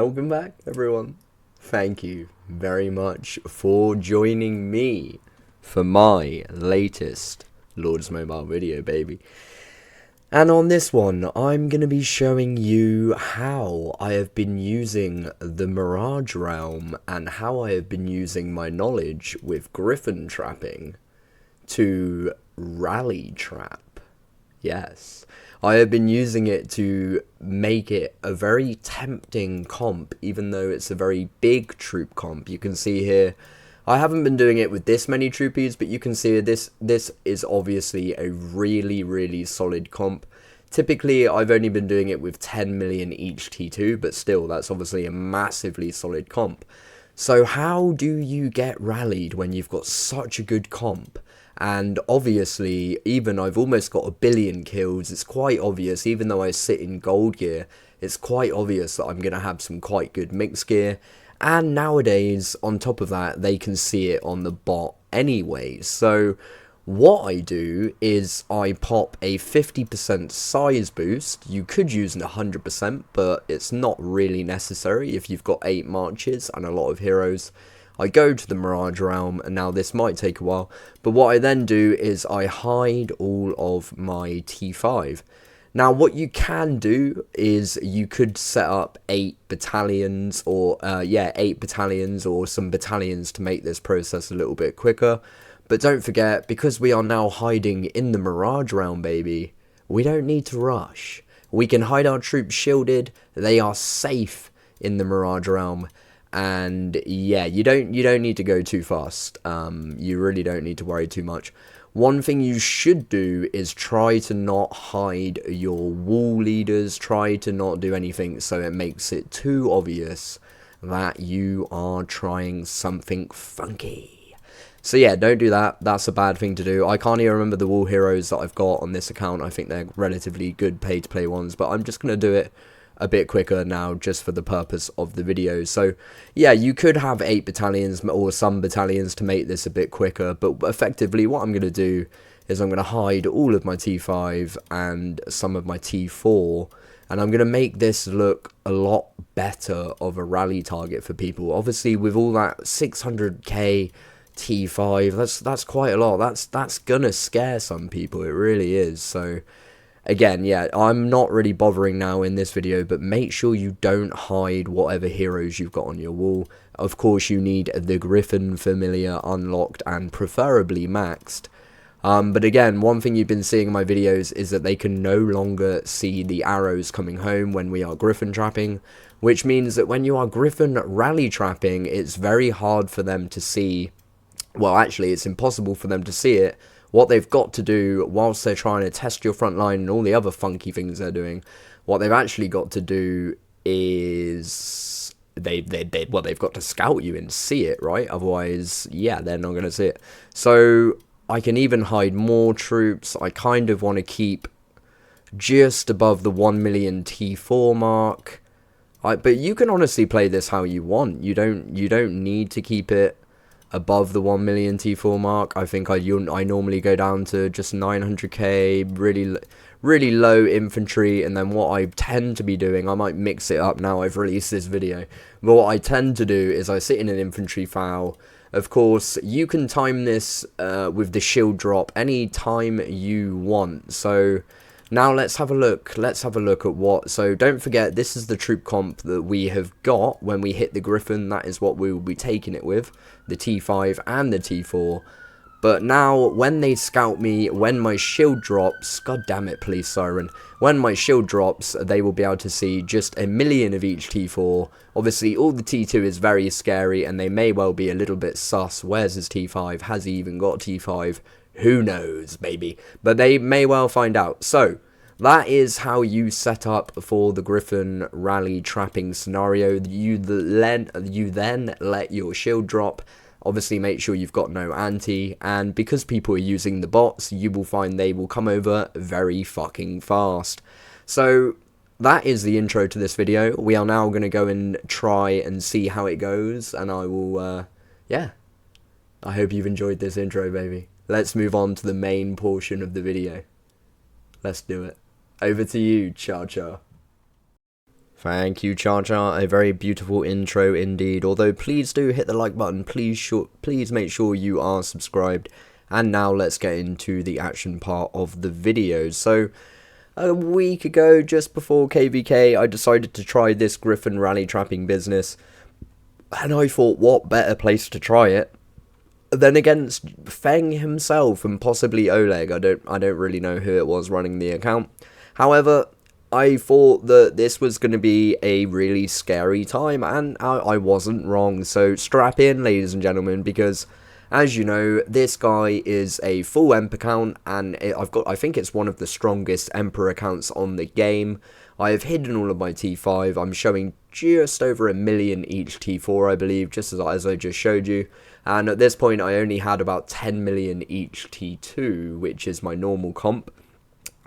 Welcome back, everyone. Thank you very much for joining me for my latest Lords Mobile video, baby. And on this one, I'm going to be showing you how I have been using the Mirage Realm and how I have been using my knowledge with Griffin trapping to rally trap. Yes. I have been using it to make it a very tempting comp, even though it's a very big troop comp. You can see here, I haven't been doing it with this many troopies, but you can see this is obviously a really solid comp. Typically, I've only been doing it with 10 million each T2, but still, that's obviously a massively solid comp. So how do you get rallied when you've got such a good comp? And obviously, even I've almost got 1 billion kills, it's quite obvious, even though I sit in gold gear, it's quite obvious that I'm going to have some quite good mixed gear. And nowadays, on top of that, they can see it on the bot anyway. So what I do is I pop a 50% size boost. You could use an 100%, but it's not really necessary if you've got 8 marches and a lot of heroes. I go to the Mirage Realm, and now this might take a while, but what I then do is I hide all of my T5. Now what you can do is you could set up 8 battalions or 8 battalions or some battalions to make this process a little bit quicker. But don't forget, because we are now hiding in the Mirage Realm, baby, we don't need to rush. We can hide our troops shielded, they are safe in the Mirage Realm. And yeah, you don't need to go too fast. You really don't need to worry too much. One thing you should do is try to not hide your wall leaders. Try to not do anything so it makes it too obvious that you are trying something funky. So yeah, don't do that. That's a bad thing to do. I can't even remember the wall heroes that I've got on this account. I think they're relatively good pay to play ones, but I'm just going to do it a bit quicker now just for the purpose of the video. So yeah, you could have 8 battalions or some battalions to make this a bit quicker, but effectively what I'm going to do is I'm going to hide all of my T5 and some of my T4, and I'm going to make this look a lot better of a rally target for people. Obviously with all that 600k T5, that's quite a lot. That's gonna scare some people, it really is. So again, yeah, I'm not really bothering now in this video, but make sure you don't hide whatever heroes you've got on your wall. Of course, you need the Griffin familiar unlocked and preferably maxed. But again, one thing you've been seeing in my videos is that they can no longer see the arrows coming home when we are Griffin trapping, which means that when you are Griffin rally trapping, it's very hard for them to see. Well, actually, it's impossible for them to see it. What they've got to do, whilst they're trying to test your front line and all the other funky things they're doing, what they've actually got to do is they've got to scout you and see it, right? Otherwise, yeah, they're not going to see it. So I can even hide more troops. I kind of want to keep just above the 1 million T4 mark. But you can honestly play this how you want. You don't need to keep it above the 1 million T4 mark. I think I normally go down to just 900k, really low infantry, and then what I tend to be doing, I might mix it up now I've released this video, but what I tend to do is I sit in an infantry foul. Of course, you can time this with the shield drop any time you want. So now let's have a look at what. So don't forget, this is the troop comp that we have got when we hit the Griffin. That is what we will be taking it with, the T5 and the T4. But now when they scout me, when my shield drops, god damn it, police siren, when my shield drops, they will be able to see just 1 million of each T4. Obviously all the T2 is very scary, and they may well be a little bit sus. Where's his T5? Has he even got T5? Who knows, baby? But they may well find out. So that is how you set up for the Griffin rally trapping scenario. You then let your shield drop. Obviously make sure you've got no anti, and because people are using the bots, you will find they will come over very fucking fast. So that is the intro to this video. We are now going to go and try and see how it goes, and I will, yeah. I hope you've enjoyed this intro, baby. Let's move on to the main portion of the video. Let's do it. Over to you, Cha-Cha. Thank you, Cha-Cha. A very beautiful intro indeed. Although, please do hit the like button. Please make sure you are subscribed. And now let's get into the action part of the video. So, a week ago, just before KVK, I decided to try this GRYPHON rally trapping business. And I thought, what better place to try it than against Fang himself and possibly Oleg. I don't really know who it was running the account. However, I thought that this was going to be a really scary time, and I wasn't wrong. So strap in, ladies and gentlemen, because as you know, this guy is a full Emp account, and I think it's one of the strongest Emperor accounts on the game. I have hidden all of my T5. I'm showing just over 1 million each T4, I believe, just as I just showed you. And at this point, I only had about 10 million each T2, which is my normal comp.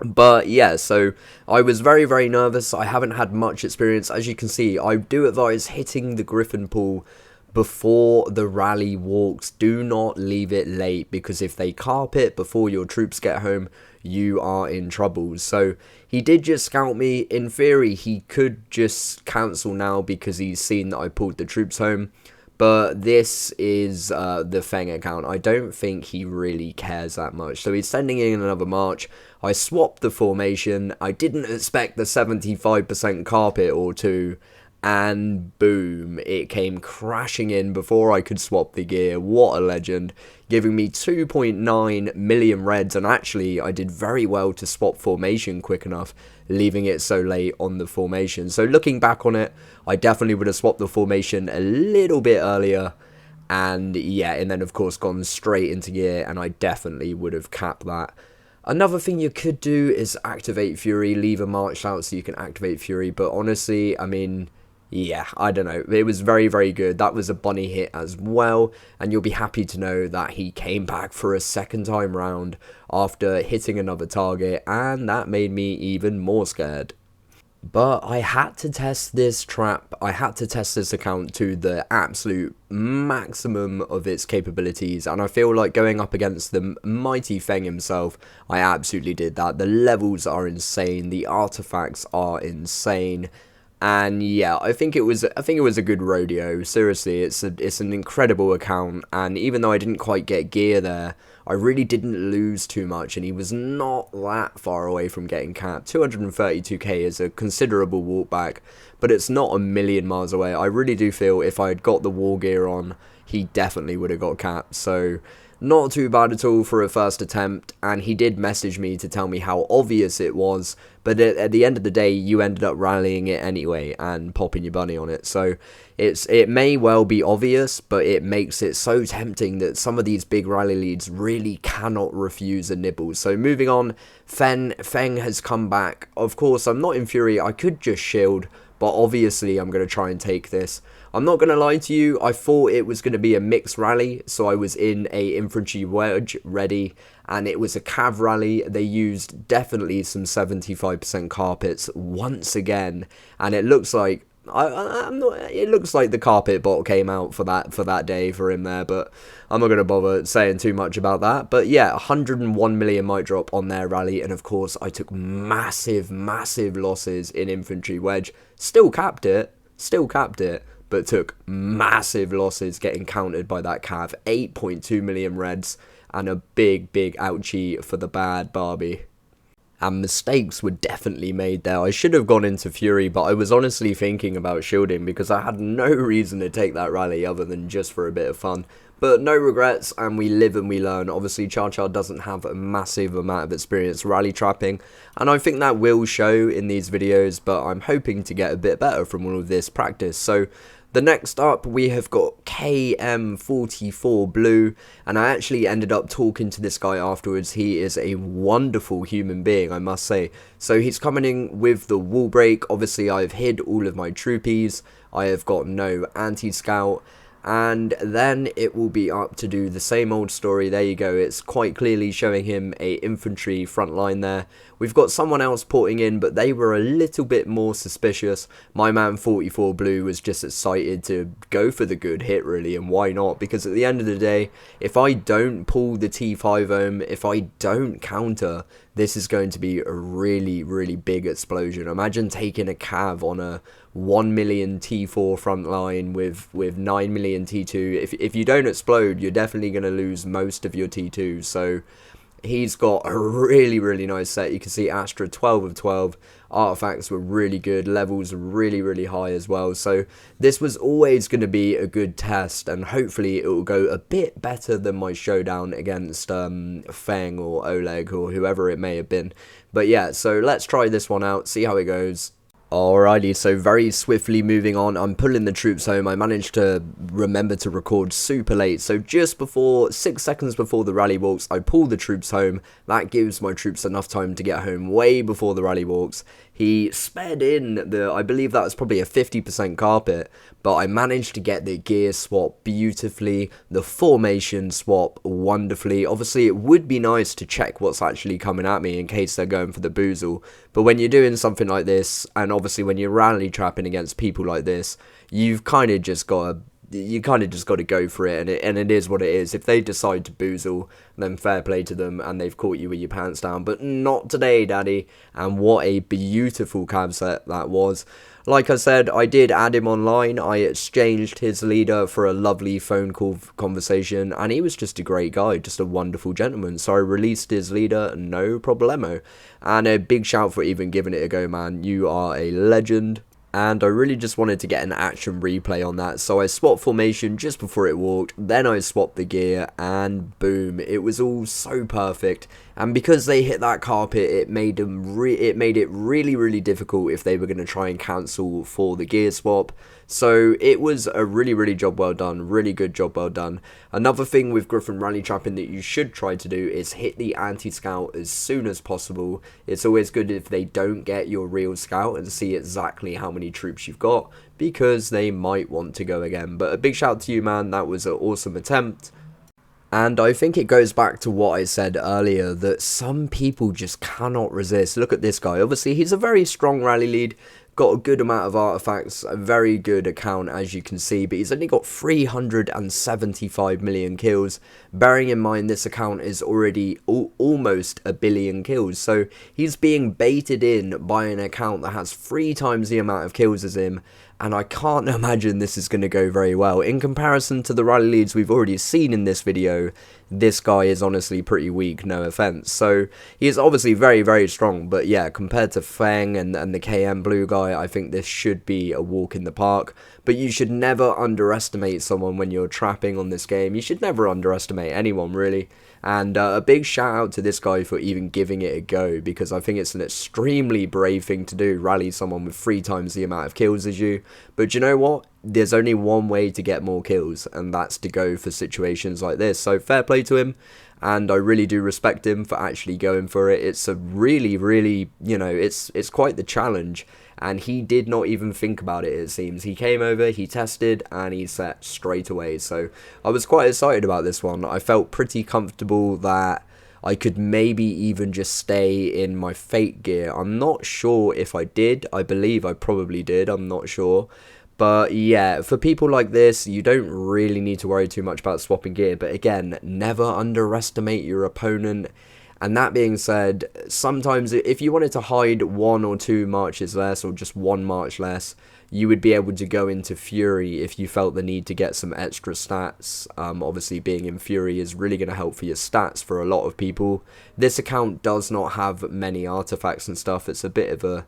But yeah, so I was very, very nervous. I haven't had much experience. As you can see, I do advise hitting the GRYPHON pool before the rally walks. Do not leave it late, because if they carp it before your troops get home, you are in trouble. So he did just scout me. In theory, he could just cancel now because he's seen that I pulled the troops home. But this is the Feng account. I don't think he really cares that much. So he's sending in another march. I swapped the formation. I didn't expect the 75% carpet or two. And boom, it came crashing in before I could swap the gear. What a legend. Giving me 2.9 million reds. And actually, I did very well to swap formation quick enough, leaving it so late on the formation. So looking back on it, I definitely would have swapped the formation a little bit earlier. And yeah, and then of course gone straight into gear, and I definitely would have capped that. Another thing you could do is activate Fury, leave a march out so you can activate Fury. But honestly, I mean, yeah, I don't know. It was very, very good. That was a bunny hit as well. And you'll be happy to know that he came back for a second time round after hitting another target. And that made me even more scared. But I had to test this trap. I had to test this account to the absolute maximum of its capabilities. And I feel like going up against the mighty Feng himself, I absolutely did that. The levels are insane. The artifacts are insane. And yeah, I think it was a good rodeo. Seriously, it's an incredible account, and even though I didn't quite get gear there, I really didn't lose too much, and he was not that far away from getting capped. 232k is a considerable walk back, but it's not a million miles away. I really do feel if I had got the war gear on, he definitely would have got capped. So not too bad at all for a first attempt, and he did message me to tell me how obvious it was, but at the end of the day, you ended up rallying it anyway and popping your bunny on it. So it may well be obvious, but it makes it so tempting that some of these big rally leads really cannot refuse a nibble. So moving on, Feng has come back. Of course, I'm not in Fury. I could just shield, but obviously I'm going to try and take this. I'm not going to lie to you, I thought it was going to be a mixed rally, so I was in a infantry wedge ready, and it was a cav rally. They used definitely some 75% carpets once again, and it looks like it looks like the carpet bot came out for that day for him there, but I'm not going to bother saying too much about that. But yeah, 101 million might drop on their rally, and of course I took massive losses in infantry wedge. Still capped it, but took massive losses getting countered by that cav. 8.2 million reds and a big ouchie for the bad Barbie. And mistakes were definitely made there. I should have gone into Fury, but I was honestly thinking about shielding because I had no reason to take that rally other than just for a bit of fun. But no regrets, and we live and we learn. Obviously, Cha doesn't have a massive amount of experience rally trapping, and I think that will show in these videos, but I'm hoping to get a bit better from all of this practice. So the next up, we have got KM44 Blue, and I actually ended up talking to this guy afterwards. He is a wonderful human being, I must say. So he's coming in with the wall break. Obviously, I've hid all of my troopies. I have got no anti-scout. And then it will be up to do the same old story. There you go. It's quite clearly showing him a infantry front line there. We've got someone else porting in, but they were a little bit more suspicious. My man 44 Blue was just excited to go for the good hit, really, and why not? Because at the end of the day, if I don't pull the T5 ohm, if I don't counter, this is going to be a really, really big explosion. Imagine taking a cav on a 1 million T4 front line with 9 million T2. If you don't explode, you're definitely going to lose most of your T2. So he's got a really, really nice set. You can see Astra 12 of 12. Artifacts were really good. Levels were really, really high as well. So this was always going to be a good test. And hopefully it will go a bit better than my showdown against Fang or Oleg or whoever it may have been. But yeah, so let's try this one out. See how it goes. Alrighty, so very swiftly moving on, I'm pulling the troops home. I managed to remember to record super late, so just before, 6 seconds before the rally walks, I pull the troops home. That gives my troops enough time to get home way before the rally walks. He sped in I believe that was probably a 50% carpet, but I managed to get the gear swap beautifully, the formation swap wonderfully. Obviously, it would be nice to check what's actually coming at me in case they're going for the boozle, but when you're doing something like this, and obviously when you're rally trapping against people like this, you've kind of just got to go for it, and it is what it is. If they decide to boozle, then fair play to them, and they've caught you with your pants down, but not today, daddy. And what a beautiful cab set that was. Like I said, I did add him online. I exchanged his leader for a lovely phone call conversation, and he was just a great guy, just a wonderful gentleman. So I released his leader, no problemo. And a big shout for even giving it a go, man. You are a legend. And I really just wanted to get an action replay on that, so I swapped formation just before it walked, then I swapped the gear, and boom, it was all so perfect. And because they hit that carpet, it made it really, really difficult if they were going to try and cancel for the gear swap. So it was a really, really job well done, really good job well done. Another thing with GRYPHON rally trapping that you should try to do is hit the anti-scout as soon as possible. It's always good if they don't get your real scout and see exactly how many troops you've got, because they might want to go again. But a big shout to you, man, that was an awesome attempt. And I think it goes back to what I said earlier, that some people just cannot resist. Look at this guy. Obviously, he's a very strong rally lead, got a good amount of artifacts, a very good account as you can see, but he's only got 375 million kills. Bearing in mind this account is already almost a billion kills, so he's being baited in by an account that has 3 times the amount of kills as him. And I can't imagine this is going to go very well. In comparison to the rally leads we've already seen in this video, this guy is honestly pretty weak, no offense. So he is obviously very, very strong, but yeah, compared to Fang and the KM Blue guy, I think this should be a walk in the park. But you should never underestimate someone when you're trapping on this game. You should never underestimate anyone, really. And a big shout out to this guy for even giving it a go, because I think it's an extremely brave thing to do, rally someone with 3 times the amount of kills as you. But you know what? There's only one way to get more kills, and that's to go for situations like this. So fair play to him, and I really do respect him for actually going for it. It's a really, really, you know, it's quite the challenge. And he did not even think about it, it seems. He came over, he tested, and he set straight away. So I was quite excited about this one. I felt pretty comfortable that I could maybe even just stay in my fake gear. I'm not sure if I did. I believe I probably did. I'm not sure. But yeah, for people like this, you don't really need to worry too much about swapping gear. But again, never underestimate your opponent. And that being said, sometimes if you wanted to hide 1 or 2 marches less, or just 1 march less, you would be able to go into Fury if you felt the need to get some extra stats. Obviously being in Fury is really going to help for your stats for a lot of people. This account does not have many artifacts and stuff. It's a bit of a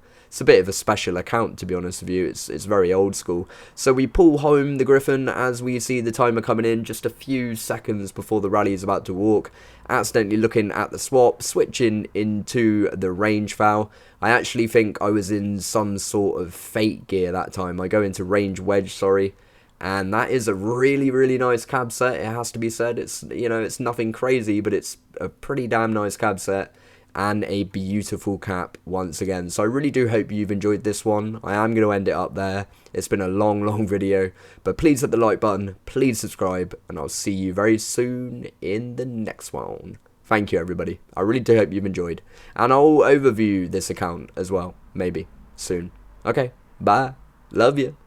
special account, to be honest with you. It's very old school. So we pull home the GRYPHON as we see the timer coming in just a few seconds before the rally is about to walk. Accidentally looking at the swap, switching into the range foul. I actually think I was in some sort of fake gear that time. I go into range wedge, sorry. And that is a really, really nice cab set, it has to be said. It's, you know, it's nothing crazy, but it's a pretty damn nice cab set. And a beautiful cap once again. So I really do hope you've enjoyed this one. I am going to end it up there. It's been a long video, but please hit the like button, please subscribe, and I'll see you very soon in the next one. Thank you, everybody. I really do hope you've enjoyed, and I'll overview this account as well, maybe soon. Okay, bye, love you.